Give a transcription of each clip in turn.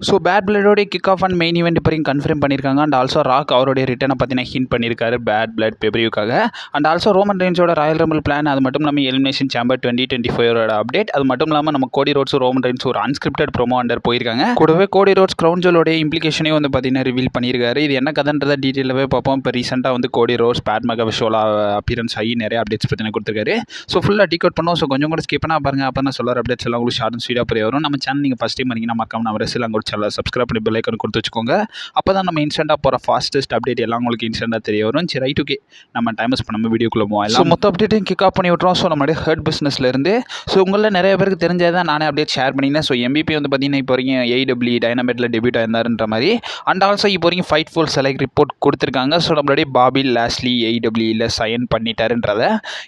So bad பிளட்டோடைய kick off and main event இப்போ confirm பண்ணியிருக்காங்க. அண்ட் ஆல்சோ ராக் அவருடைய ரிட்டனை பற்றின ஹிண்ட் பண்ணியிருக்காரு பேட் பிளட் பெப்ரியூக்காக. அண்ட் ஆல்சோ ரோமன் ரெயின்ஸோட ராயல் ரம்பிள் பிளான், அது மட்டும் இல்லாமல் எலிமினேஷன் சேம்பர் 2025 அப்டேட், அது மட்டும் இல்லாமல் நம்ம கோடி ரோட்ஸ் ரோமன் ரெயின்ஸ் ஒரு அன்ஸ்கிரிப்டட் ப்ரோமோ அண்டர் போயிருக்காங்க. கூடவே கோடி ரோட்ஸ் கிரவுன் ஜுவலோடைய இம்ப்ளிகேஷனையும் வந்து பார்த்தீங்கன்னா ரிவீல் பண்ணியிருக்காரு. இது என்ன கதைன்றதை டீட்டெயிலாகவே பார்ப்போம். இப்போ ரீசெண்டாக வந்து கோடி ரோட்ஸ் பேட் மெகா ஷோவில் அப்பியரன்ஸ் ஆகி நிறைய அப்டேட்ஸ் பற்றின கொடுத்துருக்காரு. ஸோ ஃபுல்லாக டிகோட் பண்ணுவோம். ஸோ கொஞ்சம் கூட ஸ்கிப் பண்ணால் பாருங்கள். அப்போ நான் சொல்கிற அப்டேட்ஸ் எல்லாம் உங்களுக்கு ஷார்ட் அண்ட் ஸ்வீடாக புரிய வரும். நம்ம சேனல் நீங்கள் ஃபஸ்ட் டைம் வரீங்கன்னா மறக்காம நம்ம ரெசில் அங்கே சேனல் சப்ஸ்கிரைப் பண்ணி பெல் ஐக்கான் கொடுத்து வச்சுக்கோங்க. அப்போ தான் நம்ம இன்ஸ்டன்ட்டாக போகிற ஃபாஸ்டஸ்ட் அப்டேட் எல்லாம் உங்களுக்கு இன்ஸ்டன்ட்டாக தெரிய வரும். சரி, ரைட், ஓகே, நம்ம டைம் ஸ்பெண்ட் நம்ம வீடியோக்குள்ளே போவோம். எல்லாம் மொத்த அப்டேட்டையும் கிக் ஆஃப் பண்ணி விட்றோம். ஸோ நம்மளுடைய ஹர்ட் பிஸ்னஸ்லேருந்து ஸோ உங்களில் நிறைய பேருக்கு தெரிஞ்சது தான் நானே அப்டேட் ஷேர் பண்ணியிருந்தேன். ஸோ MVP வந்து பார்த்தீங்கன்னா இப்போ வரைக்கும் AEW டைனமைட்டில் டெபியூட் ஆயிருந்தாருன்ற மாதிரி. அண்ட் ஆல்சோ இப்போ வரைக்கும் ஃபைட் ஃபுல் செலக்ட் ரிப்போர்ட் கொடுத்துருக்காங்க. ஸோ நம்மளுடைய பாபி லாஸ்லி AEW சைன் பண்ணிட்டாருன்றத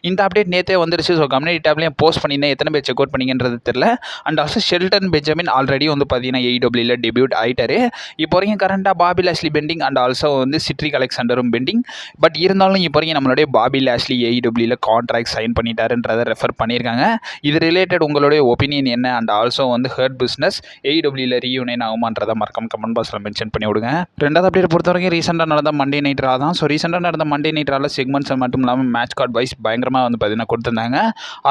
இந்த அப்டேட் நேற்றே வந்துருச்சு. ஸோ கம்யூனிட்டி டேப்லேயும் போஸ்ட் பண்ணியிருந்தேன். எத்தனை பேர் செக் அவுட் பண்ணிங்கன்றது தெரியல. And also Sheldon Benjamin already வந்து பார்த்தீங்கன்னா AEW டெபியூட் ஆகிட்டாரு. இப்போ வரைக்கும் கரண்டாக Bobby Lashley pending and also வந்து சிட்ரிக் அலெக்சாண்டரும் பெண்டிங். பட் இருந்தாலும் இப்போ வரைக்கும் நம்மளுடைய Bobby Lashley AEW contract sign பண்ணிட்டாருன்றதை ரெஃபர் பண்ணியிருக்காங்க. இது ரிலேட்டட் உங்களுடைய ஒப்பீனியன் என்ன? அண்ட் ஆல்சோ வந்து ஹர்ட் பிஸ்னஸ் AEW ரீயூனியன் ஆகுமான்றதை மறக்காம கமெண்ட் பாக்ஸில் மென்ஷன் பண்ணி விடுங்க. ரெண்டாவது அப்டேட் பொறுத்த வரைக்கும் ரீசெண்டாக நடந்த மண்டே நைட் ரா தான். ஸோ ரீசெண்டாக நடந்த மண்டே நைட் ராவில் செக்மெண்ட்ஸ் மட்டும் இல்லாமல் மேட்ச் கார்டு வைஸ் பயங்கரமாக வந்து பார்த்தீங்கன்னா கொடுத்துருந்தாங்க.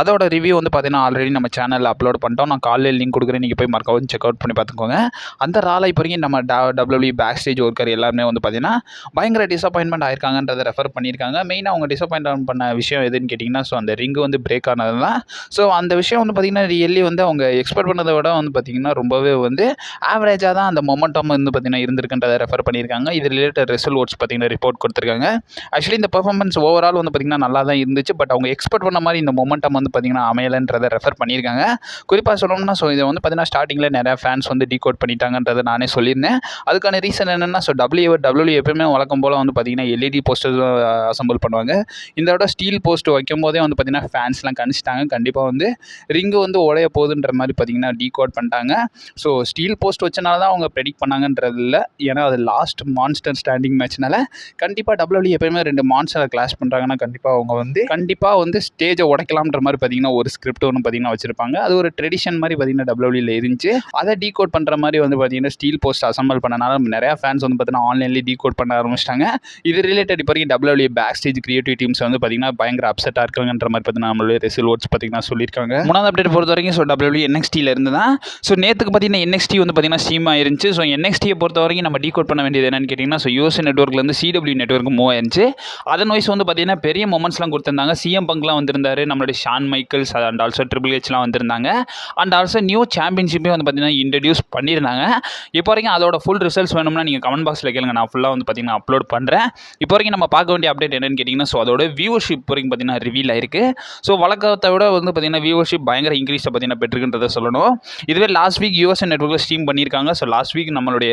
அதோட ரிவ்யூ வந்து பார்த்தீங்கன்னா ஆல்ரெடி நம்ம சேனலில் அப்லோட் பண்ணிட்டோம். நான் காலையில் லிங்க் கொடுக்குறேன், நீங்கள் போய் மறக்காம செக் அவுட் பண்ணி பார்த்துக்கோங்க. அந்த ராலை இப்போ வரைக்கும் நம்ம WWE பேக் ஸ்டேஜ் ஒர்க்கர் எல்லாருமே வந்து பார்த்தீங்கன்னா பயங்கர டிசப்பாயின்மெண்ட் ஆயிருக்காங்கன்றதை ரெஃபர் பண்ணியிருக்காங்க. மெயினாக அவங்க டிசப்பாயின்ட் பண்ண விஷயம் எதுன்னு கேட்டிங்கன்னா, ஸோ அந்த ரிங்கு வந்து பிரேக் ஆனது தான். ஸோ அந்த விஷயம் வந்து பார்த்திங்கன்னா ரியலி வந்து அவங்க எக்ஸ்பெக்ட் பண்ணதை விட வந்து பார்த்திங்கன்னா ரொம்பவே வந்து ஆவரேஜாக தான் அந்த மொமெண்டம் வந்து பார்த்திங்கன்னா இருந்திருக்குன்றதை ரெஃபர் பண்ணியிருக்காங்க. இது ரிலேட்டட் ரிசல்ட் ஓட்ஸ் பார்த்திங்கன்னா ரிப்போர்ட் கொடுத்துருக்காங்க. ஆக்சுவலி இந்த பெர்ஃபார்மன்ஸ் ஓவரால் வந்து பார்த்திங்கன்னா நல்லா தான் இருந்துச்சு. பட் அவங்க எக்ஸ்பெக்ட் பண்ண மாதிரி இந்த மொமெண்டம் வந்து பார்த்திங்கன்னா அமையலைன்றதை ரெஃபர் பண்ணியிருக்காங்க. குறிப்பாக சொல்லணும்னா ஸோ இதை வந்து பார்த்திங்கன்னா ஸ்டார்டிங்கில் நிறையா ஃபேன்ஸ் வந்து டீகோட் பண்ணிட்டாங்கன்றதை நானே சொல்லியிருந்தேன். அதுக்கான ரீசன் என்னென்னா, ஸோ WWE எப்பயுமே வழக்கம் போல் வந்து பார்த்திங்கன்னா LED போஸ்டர் அசம்பிள் பண்ணுவாங்க. இந்த விட ஸ்டீல் போஸ்ட் வைக்கும் போதே வந்து பார்த்திங்கன்னா ஃபேன்ஸ்லாம் கணிச்சிட்டாங்க கண்டிப்பாக வந்து ரிங்கு வந்து உடைய போகுதுன்ற மாதிரி பார்த்திங்கன்னா டீகோட் பண்ணிட்டாங்க. ஸோ ஸ்டீல் போஸ்ட் வச்சனால தான் அவங்க ப்ரெடிக்ட் பண்ணாங்கன்றது இல்லை. ஏன்னா அது லாஸ்ட் மான்ஸ்டர் ஸ்டாண்டிங் மேட்ச்னால கண்டிப்பாக WWE எப்பயுமே 2 மான்ஸ்டரை கிளாஷ் பண்ணுறாங்கன்னா கண்டிப்பாக வந்து ஸ்டேஜை உடைக்கலாம்ன்ற மாதிரி பார்த்திங்கன்னா ஒரு ஸ்கிரிப்ட் ஒன்று பார்த்திங்கன்னா வச்சுருப்பாங்க. அது ஒரு ட்ரெடிஷன் மாதிரி பார்த்திங்கன்னா WWE இருந்துச்சு. அதை டீகோட் பண்ணுற மாதிரி வந்து பார்த்திங்கன்னா ஸ்டீல் போஸ்ட் அசம்பிள் பண்ணனால நிறையா ஃபேன்ஸ் வந்து பார்த்திங்கன்னா ஆன்லைன்லேயே டீகோட் பண்ண ஆரம்பிச்சிட்டாங்க. இது ரிலேட்டட் இப்போ வரைக்கும் WWE back stage creative teams வந்து பார்த்திங்கன்னா பயங்கர அப்செட்டாக இருக்காங்கன்ற மாதிரி பார்த்திங்கன்னா நம்மளுடைய ரிசல்ட் ஓட்ஸ் பார்த்திங்கன்னா சொல்லியிருக்காங்க. மூணாவது அப்டேட் பொறுத்த வரைக்கும் ஸோ WWE NXTல இருந்து தான். ஸோ நேற்றுக்கு பார்த்திங்கன்னா NXT வந்து பார்த்திங்கன்னா ஸ்டீம் ஆயிருந்துச்சு. ஸோ NXTயை பொறுத்த வரைக்கும் நம்ம டீகோட் பண்ண வேண்டியது என்னன்னு கேட்டிங்கன்னா, ஸோ USA நெட்வொர்க்லேருந்து CW நெட்வொர்க் மூவ் ஆயிருந்துச்சு. அதன் வைஸ் வந்து பார்த்திங்கன்னா பெரிய மொமெண்ட்ஸ்லாம் கொடுத்துருந்தாங்க. CM பங்க்லாம் வந்திருந்தாரு, நம்மளுடைய Shawn Michaels and also triple ஹெச்லாம் வந்திருந்தாங்க. அண்ட் ஆல்சோ நியூ சாம்பியன்ஷிப்பே வந்து பார்த்திங்கன்னா இன்ட்ரடியூஸ் பண்ணியிருந்தாங்க. இப்போ வரைக்கும் அதோட ஃபுல் ரிசல்ட்ஸ் வேணும்னா நீங்கள் கமெண்ட் பாக்ஸில் கேளுங்க, நான் ஃபுல்லாக வந்து பார்த்திங்கன்னா அப்லோட் பண்ணுறேன். இப்போ வரைக்கும் நம்ம பார்க்க வேண்டிய அப்டேட் என்னன்னு கேட்டிங்கன்னா, ஸோ அதோட வியூவர்ஷிப் வரைக்கும் பார்த்திங்கன்னா ரிவீல் ஆயிருக்கு. ஸோ வழக்கத்தை விட வந்து பார்த்திங்கன்னா வியூவர்ஷிப் பயங்கர இன்க்ரீஸை பார்த்திங்கன்னா பெற்றுக்குன்றதை சொல்லணும். இதுவே லாஸ்ட் வீக் USA நெட்வொர்க்கில் ஸ்ட்ரீம் பண்ணியிருக்காங்க. ஸோ லாஸ்ட் வீக் நம்மளுடைய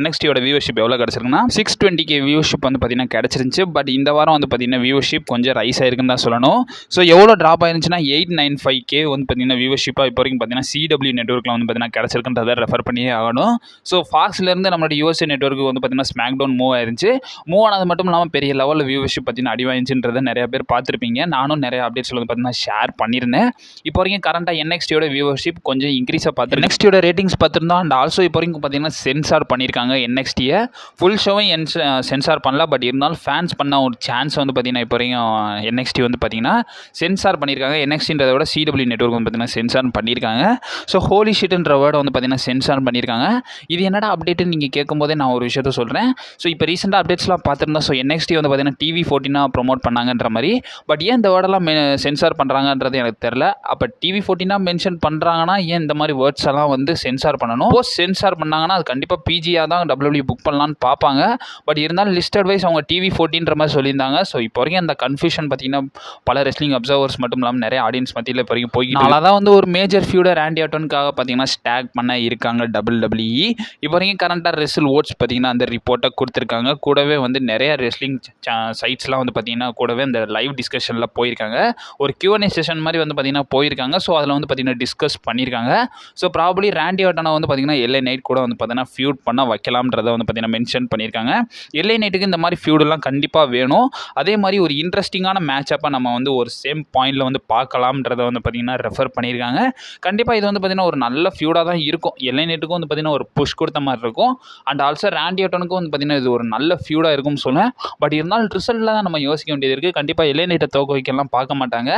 NXTயோட வியூவர்ஷிப் எவ்வளோ கிடச்சிருக்குன்னா 620K வியூவர்ஷிப் வந்து பார்த்திங்கன்னா கிடச்சிருந்துச்சு. பட் இந்த வாரம் வந்து பார்த்திங்கன்னா வியூவர்ஷிப் கொஞ்சம் ரைஸ் ஆயிருக்குன்னு தான் சொல்லணும். ஸோ எவ்வளோ ட்ராப் ஆயிருந்துச்சுன்னா 895K வந்து பார்த்திங்கன்னா வியூவர்ஷிப்பாக இப்போ வரைக்கும் பார்த்திங்கன்னா CW நெட்வொர்க்கில் வந்து பார்த்திங்கன்னா கிடச்சிருக்குன்றதை ரெஃபர் பண்ணியே ஆகணும். ஸோ ஃபாக்ஸ்லேருந்து நம்மளுடைய USA நெட்வொர்க்கு வந்து பார்த்திங்கன்னா ஸ்மாக்டவுன் மூவ் ஆயிருந்துச்சு. மூவ் ஆனது மட்டும் இல்லாமல் பெரிய லெவலில் வியூவர்ஷிப் பார்த்திங்கன்னா அடிவாயிருச்சுன்றதை நிறைய பேர் பார்த்துருப்பீங்க. நானும் நிறைய அப்டேட்ஸ் வந்து பார்த்திங்கன்னா ஷேர் பண்ணியிருந்தேன். இப்போ வரைக்கும் கரண்ட்டாக NXTயோட வியூவர்ஷிப் கொஞ்சம் இன்க்ரீஸாக பார்த்து NXTயோட ரேட்டிங்ஸ் பார்த்துருந்தோம். அண்ட் ஆல்சோ இப்போ வரைக்கும் பார்த்திங்கன்னா சென்சார் பண்ணியிருக்காங்க NXTயை. ஃபுல் ஷோவும் சென்சார் பண்ணல. பட் இருந்தாலும் ஃபேன்ஸ் பண்ண ஒரு சான்ஸ் வந்து பார்த்திங்கன்னா இப்போ வரைக்கும் NXT வந்து பார்த்திங்கன்னா சென்சார் பண்ணியிருக்காங்க. NXTன்றதை விட CW நெட்வொர்க் வந்து பார்த்திங்கன்னா சென்சார் பண்ணியிருக்காங்க. ஸோ ஹோலி ஷிட்ன்ற வேர்டை வந்து பார்த்திங்கன்னா சென்சார் பண்ணியிருக்காங்க. இது என்னடா அப்டேட்டுன்னு நீங்கள் கேட்கும்போதே நான் ஒரு விஷயத்த சொல்கிறேன். ஸோ இப்போ ரீசெண்டாக அப்டேட்ஸ்லாம் பார்த்துருந்தா ஸோ NXT வந்து பார்த்திங்கன்னா TV14 ப்ரொமோட் பண்ணாங்கன்ற மாதிரி. பட் ஏன் இந்த வேர்டெல்லாம் சென்சார் பண்ணுறாங்கன்றது எனக்கு தெரில. அப்போ TV14 மென்ஷன் பண்ணுறாங்கன்னா ஏன் இந்த மாதிரி வேர்ட்ஸ் எல்லாம் வந்து சென்சார் பண்ணணும்? போஸ்ட் சென்சார் பண்ணாங்கன்னா அது கண்டிப்பாக PG-யாக தான் WWE புக் பண்ணலான்னு பார்ப்பாங்க. பட் இருந்தாலும் லிஸ்டட் வைஸ் அவங்க TV14 மாதிரி சொல்லியிருந்தாங்க. ஸோ இப்போ வரைக்கும் அந்த கன்ஃபியூஷன் பார்த்திங்கன்னா பல ரெஸ்லிங் அப்சர்வர்ஸ் மட்டும் இல்லாமல் நிறைய ஆடியன்ஸ் மத்தியில் இப்போ வரைக்கும் போய்கிட்டு அதான் வந்து ஒரு மேஜர் ஃபியூடர் ராண்டி ஆர்டனுக்காக பார்த்திங்கன்னா ஸ்டாக் பண்ண இருக்காங்க WWE. இப்போ வரைக்கும் கரண்ட்டாக ரெஸ்ல் ஓட்ஸ் பார்த்திங்கன்னா அந்த ரிப்போர்ட்டை கொடுத்துருக்காங்க. கூடவே வந்து நிறைய ரெஸ்லிங் சைட்ஸ்லாம் வந்து பார்த்திங்கன்னா கூடவே அந்த லைவ் டிஸ்கஷனில் போயிருக்காங்க. ஒரு Q&A செஷன் மாதிரி வந்து பார்த்திங்கன்னா போயிருக்காங்க. ஸோ அதில் வந்து பார்த்திங்கன்னா டிஸ்கஸ் பண்ணியிருக்காங்க. ஸோ ப்ராபப்ளி ராண்டி ஆர்டனை வந்து பார்த்திங்கன்னா LA நைட் கூட வந்து பார்த்திங்கன்னா ஃபியூட் பண்ண வைக்கலாம்ன்றதை வந்து பார்த்திங்கன்னா மென்ஷன் பண்ணியிருக்காங்க. LA நைட்டுக்கு இந்த மாதிரி ஃபியூடெல்லாம் கண்டிப்பாக வேணும். அதே மாதிரி ஒரு இன்ட்ரெஸ்டிங்கான மேட்சப்பாக நம்ம வந்து ஒரு சேம் பாயிண்டில் வந்து பார்க்கலாம்ன்றதை வந்து பார்த்திங்கன்னா ரெஃபர் பண்ணியிருக்காங்க. கண்டிப்பாக இது வந்து பார்த்திங்கன்னா ஒரு நல்ல ஃபியூடாக தான் இருக்கும். LA நைட்டுக்கும் வந்து பார்த்தீங்கன்னா ஒரு புஷ் கொடுத்த மாதிரி இருக்கும். அண்ட் ஆல்சோ ராண்டி ஆர்டனுக்கும் வந்து பார்த்தீங்கன்னா இது ஒரு நல்ல ஃபியூடாக இருக்கும்னு சொல்லுவேன். பட் இருந்தாலும் ரிசல்ட்டில் தான் நம்ம யோசிக்க வேண்டியது இருக்குது. கண்டிப்பாக எல்ஏ நைட்டை தோக்க வைக்கலாம் பார்க்க மாட்டாங்க.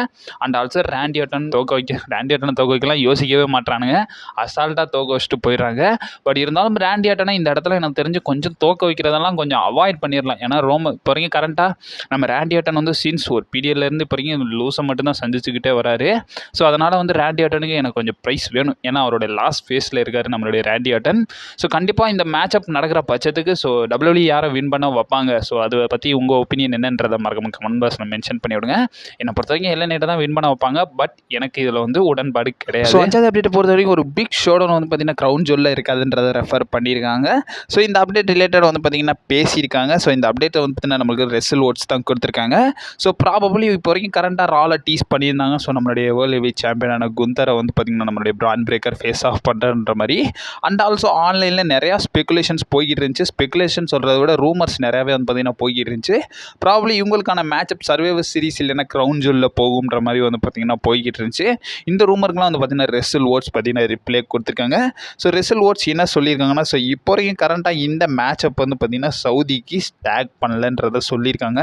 அண்ட் ஆல்சோ ராண்டி ஆர்டனை தோக்க வைக்கலாம் யோசிக்கவே மாட்டானுங்க. அசால்ட்டாக தோக்க வச்சுட்டு போயிடுறாங்க. பட் இருந்தாலும் ராண்டி ஆர்டனை இந்த இடத்துல எனக்கு தெரிஞ்சு கொஞ்சம் தோக்க வைக்கிறதெல்லாம் கொஞ்சம் அவாய்ட் பண்ணிடலாம். ஏன்னா இப்போ வரைக்கும் கரண்ட்டாக நம்ம ராண்டி ஆர்டன் வந்து சீன்ஸ் ஒரு பீரியட்லேருந்து இப்போ வரைக்கும் லூஸை மட்டும்தான் சந்திச்சுக்கிட்டே வராரு. ஸோ அதனால் வந்து ராண்டி ஆர்டனுக்கு எனக்கு கொஞ்சம் ப்ரைஸ் வேணும். ஏன்னா அவருடைய லாஸ்ட் ஃபேஸில் இருக்கார் நம்மளுடைய ராண்டி ஆர்டன். ஸோ கண்டிப்பாக இந்த மேட்சப் நடக்கிற பட்சத்துக்கு ஸோ WWE யாரை வின் பண்ண வைப்பாங்க. ஸோ அதை பற்றி உங்கள் ஒப்பீனியன் என்னன்றதை மறக்காம கமெண்ட் பாக்ஸில் மென்ஷன் பண்ணி விடுங்க. என்னை பொறுத்த வரைக்கும் எல்ஏ நைட்டை தான் வின் பண்ண வைப்பாங்க. பட் எனக்கு இதில் வந்து உடன்பாடு கிடையாது. ஸோ 5வது அப்டேட் பொறுத்த வரைக்கும் ஒரு பிக் ஷோடவுன் வந்து பார்த்தீங்கன்னா க்ரௌன் ஜுவலில் இருக்காதுன்றதை ரெஃபர் பண்ணியிருக்காங்க. ஸோ இந்த அப்டேட் ரிலேட்டட் வந்து பார்த்தீங்கன்னா பேசியிருக்காங்க. ஸோ இந்த அப்டேட்டை வந்து பார்த்தீங்கன்னா நம்மளுக்கு ரெசல் ஓட்ஸ் தான் கொடுத்துருக்காங்க. ஸோ ப்ராபபிளி இப்போ வரைக்கும் கரண்ட்டாக ராவில் டீஸ் பண்ணியிருந்தாங்க. ஸோ நம்மளுடைய வேர்ல்டு ஹெவிவெயிட் சாம்பியனான குந்தரை வந்து பார்த்திங்கன்னா நம்மளுடைய பிரான் பிரேக்கர் ஃபேஸ் ஆஃப் பண்ணுறன்ற மாதிரி. அண்ட் ஆல்சோ ஆன்லைனில் நிறையா ஸ்பெகுலேஷன்ஸ் போய்கிட்டு இருந்துச்சு. ஸ்பெகுலேஷன் சொல்கிறத விட ரூமர்ஸ் நிறையாவே வந்து பார்த்திங்கன்னா போய்கிட்டு இருந்துச்சு. ப்ராபபிளி இவங்களுக்கான மேட்சப் சர்வைவர் சீரிஸ் இல்லைன்னா க்ரௌன் ஜுவலில் போகுன்ற மாதிரி வந்து பார்த்திங்கன்னா போய்கிட்டு இருந்துச்சு. இந்த ரூமருக்குலாம் வந்து பார்த்திங்கன்னா ரெசல் ஓட்ஸ் பார்த்திங்கன்னா ரிப்ளே கொடுத்துருக்காங்க. ஸோ ரெசல் ஓட்ஸ் என்ன சொல்லியிருக்காங்கன்னா ஸோ இப்போ வரைக்கும் கரண்ட்டாக இந்த மேட்சப் வந்து பார்த்திங்கன்னா சவுதிக்கு ஸ்டாக் பண்ணலன்றதை சொல்லியிருக்காங்க.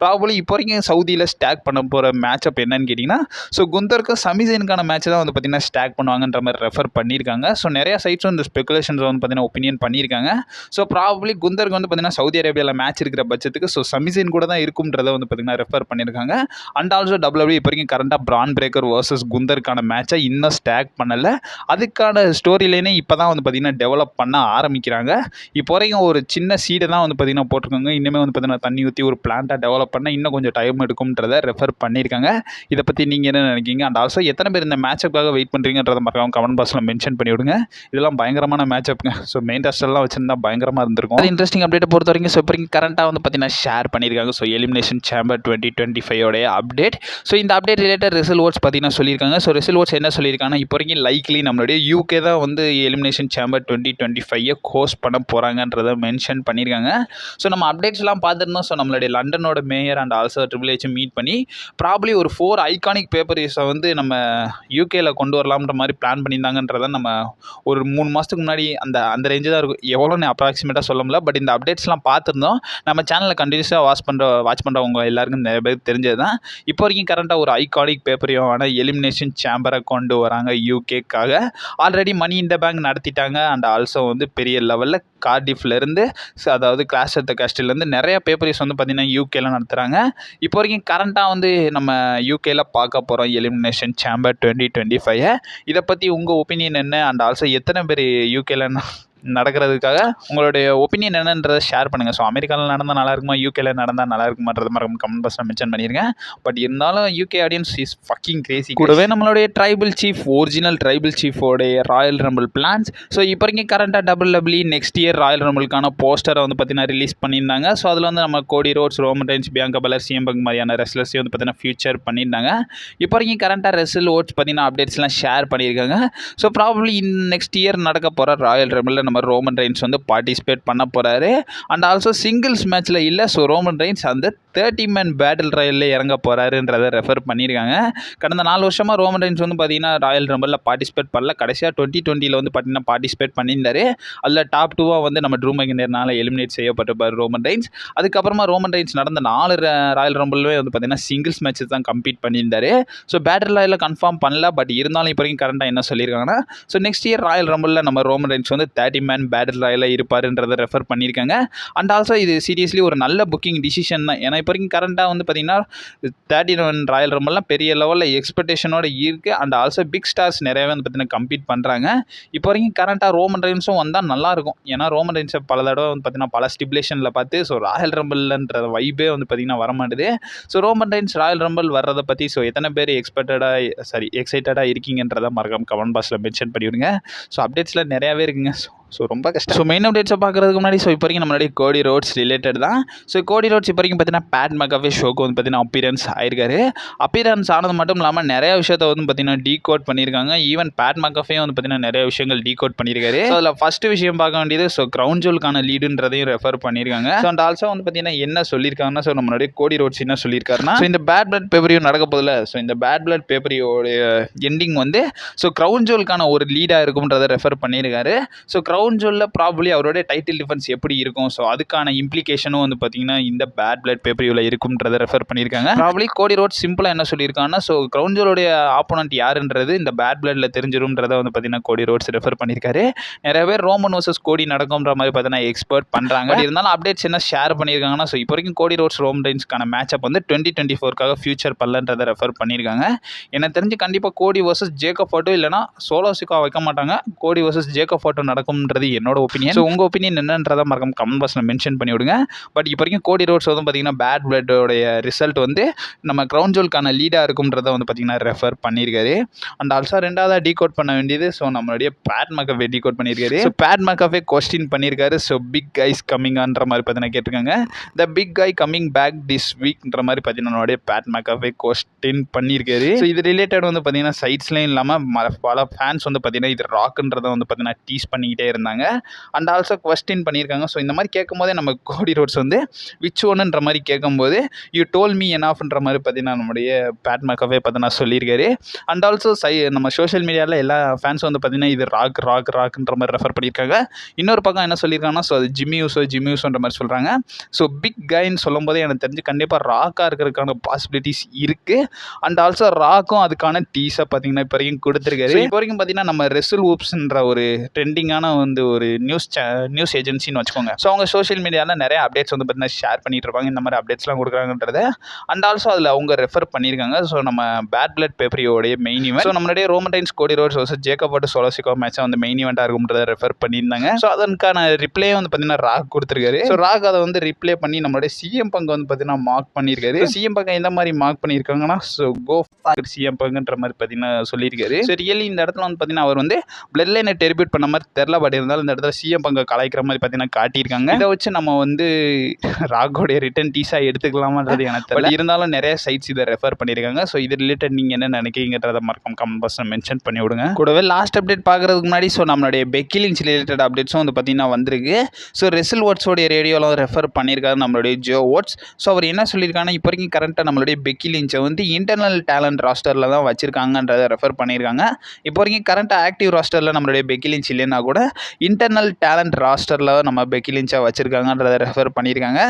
ப்ராபபிளி இப்போ வரைக்கும் சவுதியில் ஸ்டாக் பண்ண போகிற மேட்சப் என்னன்னு கேட்டிங்கன்னா ஸோ குந்தருக்கு சமிசைனுக்கான மேட்ச் தான் வந்து பார்த்திங்கன்னா ஸ்டாக் பண்ணுவாங்கன்ற மாதிரி ரெஃபர் பண்ணியிருக்காங்க. ஸோ நிறையா சைட்ஸும் இந்த ஸ்பெகுலேஷன்ஸ் வந்து பார்த்திங்கன்னா ஒப்பீனியன் பண்ணியிருக்காங்க. ஸோ ப்ராபபிளி குந்தருக்கு வந்து பார்த்திங்கன்னா சவுதி அரேபியாவில் மேட்ச் இருக்கிற பட்சத்துக்கு ஸோ சமிசைன் கூட தான் இருக்கும்ன்றதை வந்து பார்த்திங்கன்னா ரெஃபர் பண்ணியிருக்காங்க. அண்ட் ஆல்சோ WWE இப்போ வரைக்கும் கரண்ட்டாக பிரான் பிரேக்கர் வர்சஸ் குந்தருக்கான மேட்சை இன்னும் ஸ்டாக் பண்ணலை. அதுக்கான ஸ்டோரி லைனே இப்போ தான் வந்து பார்த்திங்கன்னா டெவலப் பண்ண ஆரம்பிக்கிறாங்க. இப்போ வரைக்கும் ஒரு சின்ன சீடை தான் வந்து பார்த்திங்கன்னா போட்டிருக்காங்க. இன்னுமே வந்து பார்த்திங்கன்னா தண்ணி ஊற்றி ஒரு பிளான்ட்டாக டெவலப் பண்ண இன்னும் கொஞ்சம் டைம் எடுக்கும்ன்றதை ரெஃபர் பண்ணியிருக்காங்க. இதை பற்றி நீங்கள் என்ன நினைக்கிங்க? அண்ட் ஆல்சோ எத்தனை பேர் இந்த மேட்சப்புக்காக வெயிட் பண்ணுறீங்கன்றதை மறக்காம கமெண்ட் பாக்ஸில் மென்ஷன் பண்ணி விடுங்க. இதெல்லாம் பயங்கரமான மேட்சப்புங்க. ஸோ மெயின் ராஸ்டர்லாம் வச்சுருந்தா பயங்கரமாக இருந்திருக்கும். அது இன்ட்ரெஸ்டிங் அப்டேட்டை பொறுத்த வரைக்கும் ஸோ இப்போ கரண்ட்டாக வந்து பார்த்தீங்கன்னா ஷேர் பண்ணியிருக்காங்க. So elimination chamber 2025 update. So இந்த அப்டேட் ரிலேட்டட் ரிசல் ஓட்ஸ் பார்த்தீங்கன்னா சொல்லியிருக்காங்க. ஸோ ரிசல் ஓட்ஸ் என்ன சொல்லியிருக்காங்கன்னா இப்போ வரைக்கும் லைக்லி நம்மளுடைய யூகே தான் வந்து எலிமினேஷன் சேம்பர் 2025 ஹோஸ்ட் பண்ண போகிறாங்கன்றதை மென்ஷன் பண்ணியிருக்காங்க. ஸோ நம்ம அப்டேட்ஸ்லாம் பார்த்துருந்தோம். ஸோ நம்மளுடைய லண்டனோட mayor and also triple H meet பண்ணி ப்ராப்ளி ஒரு 4 ஐகானிக் பேப்பர்ஸை வந்து நம்ம யூகேல கொண்டு வரலாம்ன்ற மாதிரி பிளான் பண்ணியிருந்தாங்கன்றதை நம்ம ஒரு 3 மாதத்துக்கு முன்னாடி அந்த ரேஞ்சு தான் இருக்கும். எவ்வளோன்னு அப்ராக்சிமேட்டாக சொல்ல முடியல. பட் இந்த அப்டேட்ஸ்லாம் பார்த்துருந்தோம். நம்ம சேனலில் கண்டினியூஸாக வாட்ச் பண்ணுறவங்க எல்லாருக்கும் நிறைய பேர் தெரிஞ்சது தான். இப்போ வரைக்கும் கரண்ட்டாக ஒரு ஐகானிக் பேப்பரையான எலிமினேஷன் சேம்பரை கொண்டு வராங்க யூகேக்காக. Already money in the bank நடத்திட்டாங்க. அண்ட் ஆல்சோ வந்து பெரிய லெவலில் கார்டிஃப்லேருந்து அதாவது கிளாஷ் ஆஃப் த கேஸ்டில்லேருந்து நிறையா பேப்பர்ஸ் வந்து பார்த்திங்கன்னா யூகேல நடத்துகிறாங்க. இப்போ வரைக்கும் கரண்ட்டாக வந்து நம்ம யூகேல பார்க்க போகிறோம் எலிமினேஷன் சேம்பர் 2025. இதை பற்றி உங்கள் ஒப்பீனியன் என்ன? அண்ட் ஆல்சோ எத்தனை பேர் யூகேல நடக்கிறதுக்காக உங்களுடைய ஒப்பீனியன் என்னன்றதை ஷேர் பண்ணுங்கள். ஸோ அமெரிக்காவில் நடந்தால் நல்லா இருக்குமா, யூகேல நடந்தால் நல்லா இருக்குமான்றது மறக்காம கமெண்ட் பாக்ஸில் மென்ஷன் பண்ணிடுங்க. பட் இருந்தாலும் UK audience is fucking crazy. கூடவே நம்மளுடைய ட்ரைபிள் சீஃப் ஒரிஜினல் ட்ரைபிள் சீஃபோடைய ராயல் ரம்பிள் பிளான்ஸ். ஸோ இப்போ வரைக்கும் கரண்ட்டாக WWE நெக்ஸ்ட் இயர் ராயல் ரம்பிளுக்கான போஸ்டரை வந்து பார்த்தீங்கன்னா ரிலீஸ் பண்ணியிருந்தாங்க. ஸோ அதில் வந்து நம்ம கோடி Rhodes, Roman Reigns, Bianca பெலர், CM bunk மாதிரியான ரெஸ்லர்ஸையும் வந்து பார்த்தீங்கன்னா ஃபியூச்சர் பண்ணியிருந்தாங்க. இப்போ வரைக்கும் கரண்ட்டாக ரெசல் ஓட்ஸ் பார்த்தீங்கன்னா அப்டேட்ஸ்லாம் ஷேர் பண்ணியிருக்காங்க. ஸோ ப்ராபப்ளி நெக்ஸ்ட் இயர் நடக்க போகிற ராயல் ரம்பிளில் நம்ம ரோமன் ரெயின்ஸ் வந்து பார்ட்டிசிபேட் பண்ண போகிறாரு. அண்ட் ஆல்சோ சிங்கிள்ஸ் மேட்ச்சில் இல்லை. ஸோ ரோமன் ரெயின்ஸ் அந்த 30 மேன் பேட்டில் ராயலில் இறங்க போகிறாருன்றதை ரெஃபர் பண்ணியிருக்காங்க. கடந்த 4 வருஷமாக ரோமன் ரெயின்ஸ் வந்து பார்த்தீங்கன்னா ராயல் ரம்பிளில் பார்ட்டிசிபேட் பண்ணல. கடைசியாக 2020 வந்து பார்த்தீங்கன்னா பார்ட்டிசிபேட் பண்ணியிருந்தாரு. அதில் டாப் 2 வந்து நம்ம ட்ரூ மெக்கினர்னால எலிமினேட் செய்யப்பட்டிருப்பார் ரோமன் ரெயின்ஸ். அதுக்கப்புறமா ரோமன் ரெயின்ஸ் நடந்த 4 ராயல் ரம்பிள்வே வந்து பார்த்தீங்கன்னா சிங்கிள்ஸ் மேட்சஸ் தான் கம்ப்ளீட் பண்ணியிருந்தாரு. ஸோ பேட்டில் ராயலில் கன்ஃபார்ம் பண்ணல. பட் இருந்தாலும் இப்போ வரைக்கும் கரண்ட்டாக என்ன சொல்லியிருக்காங்கன்னா ஸோ நெக்ஸ்ட் இயர் ராயல் ரம்பிளில் நம்ம ரோமன் ரெயின்ஸ் வந்து 30 மேன் பேட்டில் ராயலில் இருப்பாருன்றதை ரெஃபர் பண்ணியிருக்காங்க. அண்ட் ஆல்சோ இது சீரியஸ்லி ஒரு நல்ல புக்கிங் டிசிஷன் தான். ஏன்னா இப்போ வரைக்கும் கரண்ட்டாக வந்து பார்த்தீங்கன்னா 31 ராயல் ரம்பிள்லாம் பெரிய லெவலில் எக்ஸ்பெக்டேஷனோட இருக்குது. அண்ட் ஆல்சோ பிக் ஸ்டார்ஸ் நிறையவே வந்து பார்த்தீங்கன்னா கம்ப்ளீட் பண்ணுறாங்க. இப்போ வரைக்கும் கரண்ட்டாக ரோமன் ரெயின்ஸும் வந்தால் நல்லாயிருக்கும். ஏன்னா ரோமன் ரெயின்ஸை பல தடவை வந்து பார்த்தீங்கன்னா பல ஸ்டிபுலேஷனில் பார்த்து ஸோ ராயல் ரம்பிள்ன்ற வைபே வந்து பார்த்தீங்கன்னா வரமாட்டுது. So Roman Reigns royal rumble வர்றதை பற்றி ஸோ எத்தனை பேர் எக்ஸைட்டடாக இருக்கீங்கன்றதை மறக்காம கமெண்ட் பாக்ஸில் மென்ஷன் பண்ணிவிடுங்க. ஸோ அப்டேட்ஸில் நிறையாவே இருக்குங்க. ஸோ ரொம்ப கஷ்டம். ஸோ மெயின் அப்டேட்ஸை பார்க்குறதுக்கு முன்னாடி ஸோ இப்போ வரைக்கும் நம்மளுடைய கோடி ரோட்ஸ் ரிலேட்டட் தான். ஸோ கோடி ரோட்ஸ் இப்போ வரைக்கும் பார்த்தீங்கன்னா பேட் மெக்காஃபே ஷோக்கு வந்து பார்த்தீங்கன்னா அப்பியரன்ஸ் ஆயிருக்காரு. அப்பியரன்ஸ் ஆனது மட்டும் இல்லாமல் நிறைய விஷயத்தை வந்து பார்த்தீங்கன்னா டீகோட் பண்ணியிருக்காங்க. ஈவன் பேட் மெக்காஃபே வந்து பார்த்தீங்கன்னா நிறைய விஷயங்கள் டீகோட் பண்ணியிருக்காரு. ஸோ அதில் ஃபர்ஸ்ட் விஷயம் பார்க்க வேண்டியது ஸோ கிரவுன் ஜுவலுக்கான லீடுன்றதையும் ரெஃபர் பண்ணியிருக்காங்க. ஸோ அண்ட் ஆல்சோ வந்து பார்த்தீங்கன்னா என்ன சொல்லியிருக்காங்கன்னா ஸோ நம்மளுடைய கோடி ரோட்ஸ் என்ன சொல்லியிருக்காருன்னா ஸோ இந்த பேட் பிளட் பேப்பரியூ நடக்க போதில்ல. ஸோ இந்த பேட் பிளட் பேப்பரியோடைய எண்டிங் வந்து ஸோ கிரவுன் ஜுவலுக்கான ஒரு லீடாக இருக்கும்ன்றதை ரெஃபர் பண்ணியிருக்காரு. ஸோ கிரவுன் ஜுவலில் ப்ராபப்ளி அவருடைய டைட்டில் டிஃபென்ஸ் எப்படி இருக்கும், ஸோ அதுக்கான இம்ப்ளிகேஷனும் வந்து பார்த்தீங்கன்னா இந்த பேட் பிளட் பேப்பரியூவில் இருக்கும்ன்றதை ரெஃபர் பண்ணியிருக்காங்க. ப்ராபப்ளி கோடி ரோட்ஸ் சிம்பிளாக என்ன சொல்லியிருக்காங்கன்னா ஸோ கிரவுன் ஜுவலுடைய ஆப்போனன்ட் யாருன்றது இந்த பேட் பிளட்ல தெரிஞ்சிரும்ன்றதை வந்து பார்த்தீங்கன்னா கோடி ரோட்ஸ் ரெஃபர் பண்ணியிருக்காரு. நிறைய பேர் ரோமன் வர்சஸ் கோடி நடக்கும்ன்ற மாதிரி பார்த்தீங்கன்னா எக்ஸ்பெக்ட் பண்ணுறாங்க. இருந்தாலும் அப்டேட்ஸ் என்ன ஷேர் பண்ணியிருக்காங்கன்னா ஸோ இப்போ வரைக்கும் கோடி ரோட்ஸ் ரோமன் ரெயின்ஸ்க்கான மேட்சப் வந்து 2024க்காக ஃபியூச்சர் பண்ணலன்றதை ரெஃபர் பண்ணியிருக்காங்க. எனக்கு தெரிஞ்சு கண்டிப்பாக கோடி வர்சஸ் ஜேக்கப் ஃபோட்டோ இல்லைனா சோலோ சிக்கா வைக்க மாட்டாங்க. கோடி வர்சஸ் ஜேக்கப் ஃபோட்டோ நடக்கும்ன்றது என்னோட ஒப்பீனியன். ஸோ உங்கள் ஒப்பீனியன் என்னன்றதை மறக்காம கமெண்ட் பாக்ஸில் மென்ஷன் பண்ணி விடுங்க. பட் இப்போ வரைக்கும் கோடி ரோட்ஸ் வந்து பார்த்தீங்கன்னா பேட் பிளட்டோடைய ரிசல்ட் வந்து நம்ம கிரவுன் ஜுவலுக்கான லீடாக இருக்கும்ன்றதை வந்து பார்த்தீங்கன்னா ரெஃபர் பண்ணியிருக்காரு. அண்ட் ஆல்சோ ரெண்டாவதாக டீகோட் பண்ண வேண்டியது ஸோ நம்மளுடைய பேட் மெக்காஃபே டீகோட் பண்ணியிருக்காரு. ஸோ பேட் மெக்காஃபே கொஸ்டின் பண்ணியிருக்காரு. ஸோ பிக் கைஸ் கம்மிங்கான்ற மாதிரி பார்த்தீங்கன்னா கேட்டிருக்காங்க. The big guy coming back this வீக்ன்ற மாதிரி பார்த்தீங்கன்னா நம்மளுடைய பேட் மெக்காஃபே கொஸ்டின் பண்ணியிருக்காரு. ஸோ இது ரிலேட்டட் வந்து பார்த்தீங்கன்னா சைட்ஸ்லேயும் இல்லாமல் பல ஃபேன்ஸ் வந்து பார்த்தீங்கன்னா இது ராக்குன்றதை வந்து பார்த்தீங்கன்னா டீஸ் பண்ணிக்கிட்டே இருந்தாங்க. அண்ட் ஆல்சோ கொஸ்டின் பண்ணியிருக்காங்க. ஸோ இந்த மாதிரி கேட்கும் போதே நம்ம கோடி ரோட்ஸ் வந்து விச் ஒன்னுன்ற மாதிரி கேட்கும்போது யூ டோல் மீ எனாஃப்ன்ற மாதிரி பார்த்தீங்கன்னா நம்முடைய பேட் மெக்காஃபே பார்த்தீங்கன்னா சொல்லியிருக்காரு. அண்ட் ஆல்சோ நம்ம சோஷியல் மீடியாவில் எல்லா ஃபேன்ஸும் வந்து பார்த்தீங்கன்னா இது ராக்குன்ற மாதிரி ரெஃபர் பண்ணியிருக்காங்க. இன்னொரு பக்கம் என்ன சொல்லியிருக்காங்கன்னா ஸோ அது ஜிம்மி யூஸோன்ற மாதிரி சொல்கிறாங்க. ஸோ பிக் கைன்னு சொல்லும் போதே எனக்கு தெரிஞ்சு கண்டிப்பாக ராக்காக இருக்கிறதுக்கான பாசிபிலிட்டிஸ் இருக்குது. அண்ட் ஆல்சோ ராக்கும் அதுக்கான டீஸை பார்த்தீங்கன்னா இப்போ வரைக்கும் கொடுத்துருக்காரு. இப்போ வரைக்கும் பார்த்தீங்கன்னா நம்ம ரெசுல் ஊப்ஸ்ன்ற ஒரு ட்ரெண்டிங்கான வந்து ஒரு நியூஸ் ஏஜென்சின்னு வச்சுக்கோங்க. ஸோ அவங்க சோஷியல் மீடியாவில் நிறைய அப்டேட்ஸ் வந்து பார்த்தீங்கன்னா ஷேர் பண்ணிட்டு இருப்பாங்க. இந்த மாதிரி அப்டேட்ஸ்லாம் கொடுக்குறாங்கன்றத அண்ட் ஆல்சோ அதில் அவங்க ரெஃபர் பண்ணியிருக்காங்க. ஸோ நம்ம பேட் பிளட் பேப்பரியோடைய மெயின் ஈவெண்ட் ஸோ நம்மளுடைய Roman Reigns Cody Rhodes versus Jacob Fatu Solo Sikoa match வந்து மெயின் ஈவெண்ட்டாக இருக்கும்ன்றதை ரெஃபர் பண்ணியிருந்தாங்க. ஸோ அதற்கான ரிப்ளே வந்து பார்த்தீங்கன்னா ராக் கொடுத்துருக்காரு. ஸோ ராக் அதை வந்து ரிப்ளே பண்ணி நம்மளுடைய சிஎம் பங்கு வந்து பார்த்தீங்கன்னா மார்க் பண்ணியிருக்காரு. சிஎம் பங்கு எந்த மாதிரி மார்க் பண்ணியிருக்காங்கன்னா ஸோ கோ சிஎம் பங்குன்ற மாதிரி பார்த்தீங்கன்னா சொல்லியிருக்காரு. ஸோ ரியலி இந்த இடத்துல வந்து பார்த்தீங்கன்னா அவர் வந்து பிளட் லைனை டெரிபியூட் பண்ண மாதிரி தெரில. பட் இருந்தாலும் இந்த இடத்துல சிஎம் பங்கை கலாய்க்கிற மாதிரி பார்த்தீங்கன்னா காட்டியிருக்காங்க. இதை வச்சு நம்ம வந்து ராகோடைய ரிட்டன் டீஸாக எடுத்துக்கலாமான்றது எனக்கு தெரியல. இருந்தாலும் நிறைய சைட்ஸ் இதை ரெஃபர் பண்ணியிருக்காங்க. ஸோ இது ரிலேட்டட் நீங்கள் என்ன நினைக்கிறீங்கன்றதை மறக்காம கமெண்ட் பாக்ஸில் மென்ஷன் பண்ணி விடுங்க. கூடவே லாஸ்ட் அப்டேட் பார்க்குறதுக்கு முன்னாடி ஸோ நம்மளுடைய பெக்கி லிஞ்ச் ரிலேட்டட் அப்டேட்ஸும் வந்து பார்த்தீங்கன்னா வந்திருக்கு. ஸோ ரெசில் ஓட்ஸோடைய ரேடியோவில் ரெஃபர் பண்ணியிருக்காரு நம்மளுடைய ஜோ ஓட்ஸ். ஸோ அவர் என்ன சொல்லியிருக்காங்கன்னா இப்போ வரைக்கும் கரண்ட்டாக நம்மளுடைய பெக்கி லிஞ்சை வந்து இன்டர்னல் டேலண்ட் ராஸ்டரில் தான் வச்சிருக்காங்கன்றதை ரெஃபர் பண்ணியிருக்காங்க. இப்போ வரைக்கும் கரண்ட்டாக ஆக்டிவ் ராஸ்டரில் நம்மளுடைய பெக்கி லிஞ்ச் இல்லைன்னா கூட இன்டர்னல் டேலண்ட் ராஸ்டரில் நம்ம பெக்கி லிஞ்சை வச்சிருக்காங்கன்றதை ரெஃபர் பண்ணியிருக்காங்க.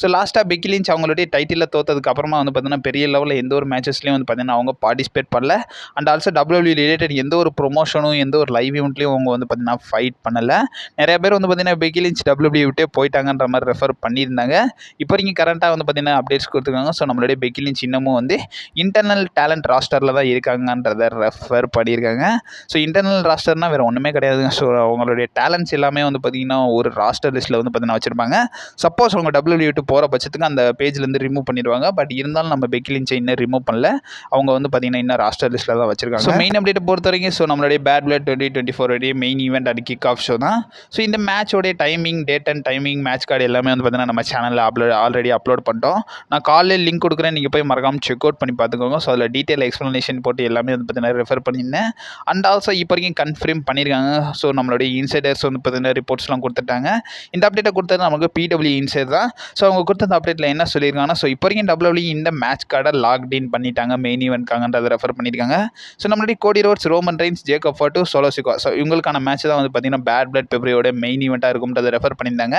ஸோ லாஸ்ட்டாக பெக்கி லிஞ்ச் அவங்களுடைய டைட்டிலில் தோற்றதுக்கு அப்புறமா வந்து பார்த்தீங்கன்னா பெரிய லெவலில் எந்த ஒரு மேட்சஸ்லையும் வந்து பார்த்தீங்கன்னா அவங்க பார்ட்டிசிபேட் பண்ணல. அண்ட் ஆல்சோ WWE ரிலேட்டட் எந்த ஒரு ப்ரொமோஷனும் எந்த ஒரு லைவ் ஈவெண்ட்லையும் அவங்க வந்து பார்த்தீங்கன்னா ஃபைட் பண்ணலை. நிறைய பேர் வந்து பார்த்தீங்கன்னா பெக்கி லிஞ்ச் WWE விட்டே போயிட்டாங்கன்ற மாதிரி ரெஃபர் பண்ணியிருந்தாங்க. இப்போ வரைக்கும் கரண்ட்டாக வந்து பார்த்தீங்கன்னா அப்டேட்ஸ் கொடுத்துருக்காங்க. ஸோ நம்மளுடைய பெக்கி லிஞ்ச் இன்னமும் வந்து இன்டர்னல் டேலண்ட் ராஸ்டரில் தான் இருக்காங்கன்றதை ரெஃபர் பண்ணியிருக்காங்க. ஸோ இன்டர்னல் ராஸ்டர்னால் வேறு ஒன்றுமே கிடையாதுங்க. ஸோ அவங்களுடைய டேலண்ட்ஸ் எல்லாமே வந்து பார்த்தீங்கன்னா ஒரு ராஸ்டர் லிஸ்ட்டில் வந்து பார்த்தீங்கன்னா வச்சுருப்பாங்க. சப்போஸ் அவங்க WWE விட்டு போகிற பட்சத்துக்கு அந்த பேஜ்லேருந்து ரிமூவ் பண்ணிடுவாங்க. பட் இருந்தாலும் நம்ம பெக்கி லிஞ்சை இன்னும் ரிமூவ் பண்ணல. அவங்க வந்து பார்த்தீங்கன்னா இன்னும் ராஸ்டர் லிஸ்ட்டில் தான் வச்சிருக்காங்க. ஸோ மெயின் அப்டேட் பொறுத்த வரைக்கும் ஸோ நம்மளுடைய bad blood 2024 main event and kick off show தான். ஸோ இந்த மேட்சோடைய timing, date and timing, match card எல்லாமே வந்து பார்த்தீங்கன்னா நம்ம சேனலில் ஆல்ரெடி அப்லோட் பண்ணிட்டோம். நான் காலையில் லிங்க் கொடுக்குறேன், நீங்கள் போய் மறக்காமல் செக் அவுட் பண்ணி பார்த்துக்கோங்க. ஸோ அதில் டீட்டெயில் எக்ஸ்ப்ளனேஷன் போட்டு எல்லாமே வந்து பார்த்தீங்கன்னா ரெஃபர் பண்ணியிருந்தேன். அண்ட் ஆல்சோ இப்போ வரைக்கும் கன்ஃபார்ம் பண்ணியிருக்காங்க. ஸோ நம்மளுடைய இன்சைடர்ஸ் வந்து பார்த்தீங்கன்னா ரிப்போர்ட்ஸ்லாம் கொடுத்துட்டாங்க. இந்த அப்டேட்டை கொடுத்தது நமக்கு PW இன்சைட் தான். ஸோ அவங்க கொடுத்த அந்த அப்டேட்டில் என்ன சொல்லியிருக்காங்கன்னா ஸோ இப்போ வரைக்கும் WWE இந்த மேட்ச் கார்டை லாக்டின் பண்ணிட்டாங்க மெயின் ஈவெண்ட்காங்கன்றதை ரெஃபர் பண்ணியிருக்காங்க. ஸோ நம்மளுடைய Cody Rhodes, Roman Reigns, Jacob Fatu, Solo Sikoa so இவங்களுக்கான மேட்ச் தான் வந்து பார்த்தீங்கன்னா பேட் பிளட் பேப்பரியோட மெயின் ஈவெண்ட்டாக இருக்கும்ன்றதை ரெஃபர் பண்ணியிருந்தாங்க.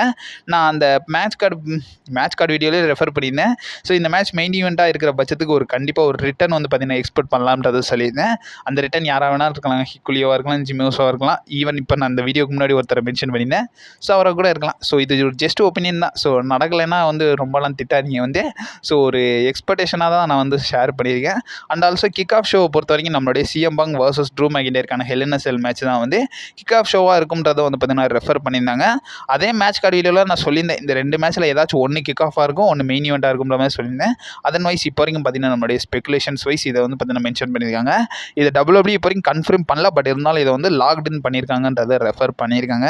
நான் அந்த மேட்ச் கார்டு வீடியோவிலே ரெஃபர் பண்ணியிருந்தேன். ஸோ இந்த மேட்ச் மெயின் ஈவெண்ட்டாக இருக்கிற பட்சத்துக்கு ஒரு கண்டிப்பாக ஒரு ரிட்டன் வந்து பார்த்தீங்கன்னா எக்ஸ்பெக்ட் பண்ணலாம்ன்றது சொல்லியிருந்தேன். அந்த ரிட்டன் யாராக வேணாலும் இருக்கலாம், ஹிக்குலியோவாக இருக்கலாம், ஜிமியோஸாக இருக்கலாம். ஈவன் இப்போ நான் அந்த வீடியோக்கு முன்னாடி ஒருத்தரை மென்ஷன் பண்ணியிருந்தேன். ஸோ அவரை கூட இருக்கலாம். ஸோ இது ஒரு ஜஸ்ட் ஒப்பீனியன் தான். ஸோ நடக்கலைன்னா வந்து ரொம்பலாம் திட்டாதீங்க வந்து. ஸோ ஒரு எக்ஸ்பெக்டேஷனாக தான் நான் வந்து ஷேர் பண்ணியிருக்கேன். அண்ட் ஆல்சோ கிக் ஆஃப் ஷோவை பொறுத்த வரைக்கும் நம்மளுடைய சிஎம் பங்க் வர்சஸ் ட்ரூ மேக்கின்டருக்கான ஹெல் இன் எ செல் மேட்ச் தான் வந்து கிக் ஆஃப் ஷோவாக இருக்கும்ன்றதை வந்து பார்த்தீங்கன்னா ரெஃபர் பண்ணியிருந்தாங்க. அதே மேட்ச் கார்டு வீடியோவில் நான் சொல்லியிருந்தேன் இந்த ரெண்டு மேட்ச்சில் ஏதாச்சும் ஒன்று கிக் ஆஃபாக இருக்கும், ஒன்று மெயின் ஈவெண்ட்டாக இருக்கும்ன்ற மாதிரி சொல்லியிருந்தேன். அதன் வைஸ் இப்போ வரைக்கும் பார்த்தீங்கன்னா நம்மளுடைய ஸ்பெகுலேஷன்ஸ் வைஸ் இதை வந்து பார்த்தீங்கன்னா மென்ஷன் பண்ணியிருக்காங்க. இதை WWE இப்போ வரைக்கும் கன்ஃபார்ம் பண்ணல. பட் இருந்தாலும் இதை வந்து லாக்டின் பண்ணியிருக்காங்கன்றதை ரெஃபர் பண்ணியிருக்காங்க.